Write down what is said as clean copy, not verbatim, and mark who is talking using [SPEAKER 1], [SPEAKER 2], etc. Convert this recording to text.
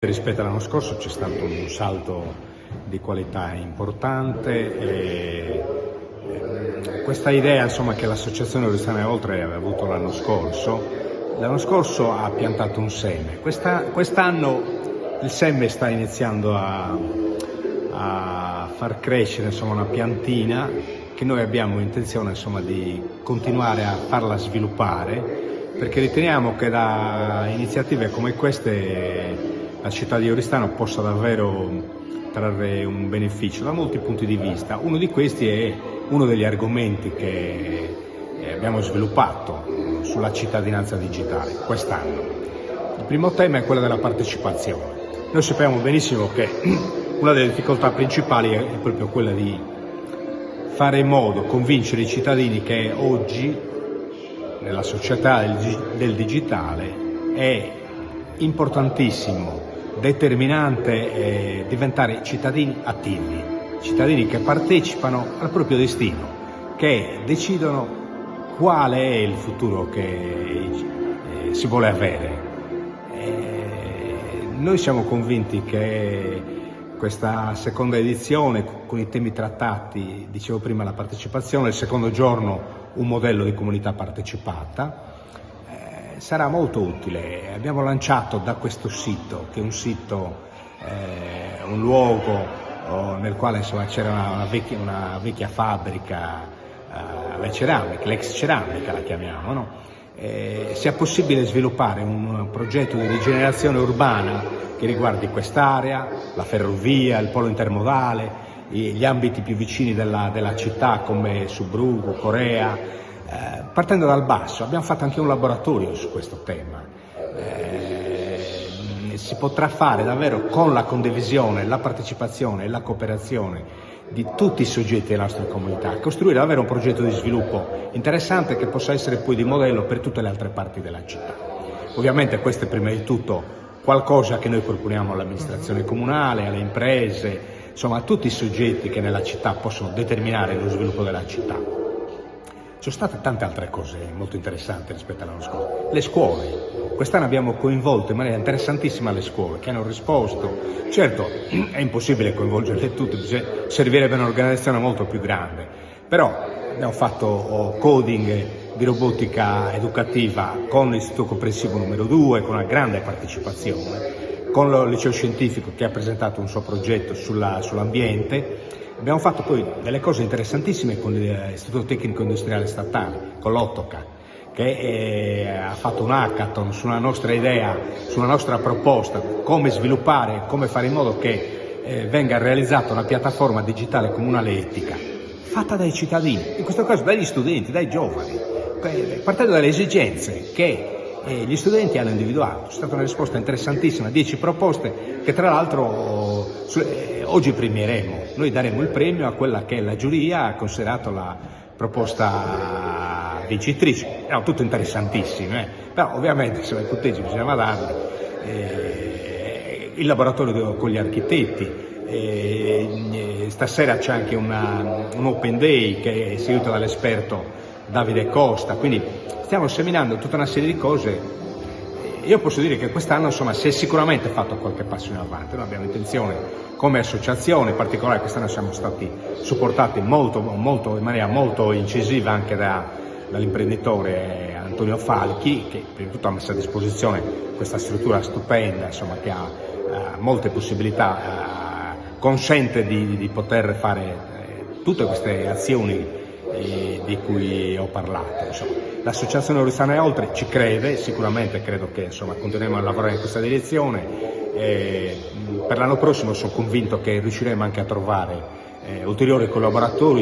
[SPEAKER 1] Rispetto all'anno scorso c'è stato un salto di qualità importante e questa idea che l'Associazione Oristana e Oltre aveva avuto l'anno scorso ha piantato un seme. Quest'anno il seme sta iniziando a far crescere una piantina che noi abbiamo intenzione di continuare a farla sviluppare, perché riteniamo che da iniziative come queste la città di Oristano possa davvero trarre un beneficio da molti punti di vista. Uno di questi è uno degli argomenti che abbiamo sviluppato sulla cittadinanza digitale quest'anno. Il primo tema è quello della partecipazione. Noi sappiamo benissimo che una delle difficoltà principali è proprio quella di fare in modo, convincere i cittadini che oggi nella società del digitale è importantissimo, determinante diventare cittadini attivi, cittadini che partecipano al proprio destino, che decidono qual è il futuro che si vuole avere. Noi siamo convinti che questa seconda edizione, con i temi trattati, dicevo prima la partecipazione, il secondo giorno un modello di comunità partecipata, sarà molto utile. Abbiamo lanciato da questo sito, che è un sito, un luogo nel quale c'era una vecchia fabbrica, la ceramica, l'ex ceramica la chiamiamo, no? Sia possibile sviluppare un progetto di rigenerazione urbana che riguardi quest'area, la ferrovia, il polo intermodale, gli ambiti più vicini della città come Subrugo, Corea. Partendo dal basso, abbiamo fatto anche un laboratorio su questo tema. Si potrà fare davvero con la condivisione, la partecipazione e la cooperazione di tutti i soggetti della nostra comunità, costruire davvero un progetto di sviluppo interessante che possa essere poi di modello per tutte le altre parti della città. Ovviamente questo è prima di tutto qualcosa che noi proponiamo all'amministrazione comunale, alle imprese, insomma a tutti i soggetti che nella città possono determinare lo sviluppo della città. Ci sono state tante altre cose molto interessanti rispetto all'anno scorso. Le scuole. Quest'anno abbiamo coinvolto in maniera interessantissima le scuole che hanno risposto. Certo, è impossibile coinvolgerle tutte, servirebbe un'organizzazione molto più grande, però abbiamo fatto coding di robotica educativa con l'Istituto Comprensivo numero 2, con una grande partecipazione, con il liceo scientifico che ha presentato un suo progetto sull'ambiente. Abbiamo fatto poi delle cose interessantissime con l'Istituto Tecnico Industriale Statale, con l'Ottoca, che ha fatto un hackathon su una nostra idea, su una nostra proposta, come sviluppare, come fare in modo che venga realizzata una piattaforma digitale comunale etica, fatta dai cittadini, in questo caso dagli studenti, dai giovani, partendo dalle esigenze che gli studenti hanno individuato. C'è stata una risposta interessantissima, 10 proposte che tra l'altro oggi premieremo. Noi daremo il premio a quella che la giuria ha considerato la proposta vincitrice. Erano tutte interessantissime, però ovviamente se i punteggi bisognava darli. Il laboratorio con gli architetti, stasera c'è anche un open day che è seguito dall'esperto Davide Costa, quindi stiamo seminando tutta una serie di cose. Io posso dire che quest'anno si è sicuramente fatto qualche passo in avanti. Noi abbiamo intenzione come associazione, in particolare quest'anno siamo stati supportati in maniera molto incisiva anche dall'imprenditore Antonio Falchi, che prima di tutto ha messo a disposizione questa struttura stupenda, che ha molte possibilità, consente di poter fare tutte queste azioni di cui ho parlato. L'Associazione Oristana e Oltre ci crede, sicuramente credo che continueremo a lavorare in questa direzione. Per l'anno prossimo sono convinto che riusciremo anche a trovare ulteriori collaboratori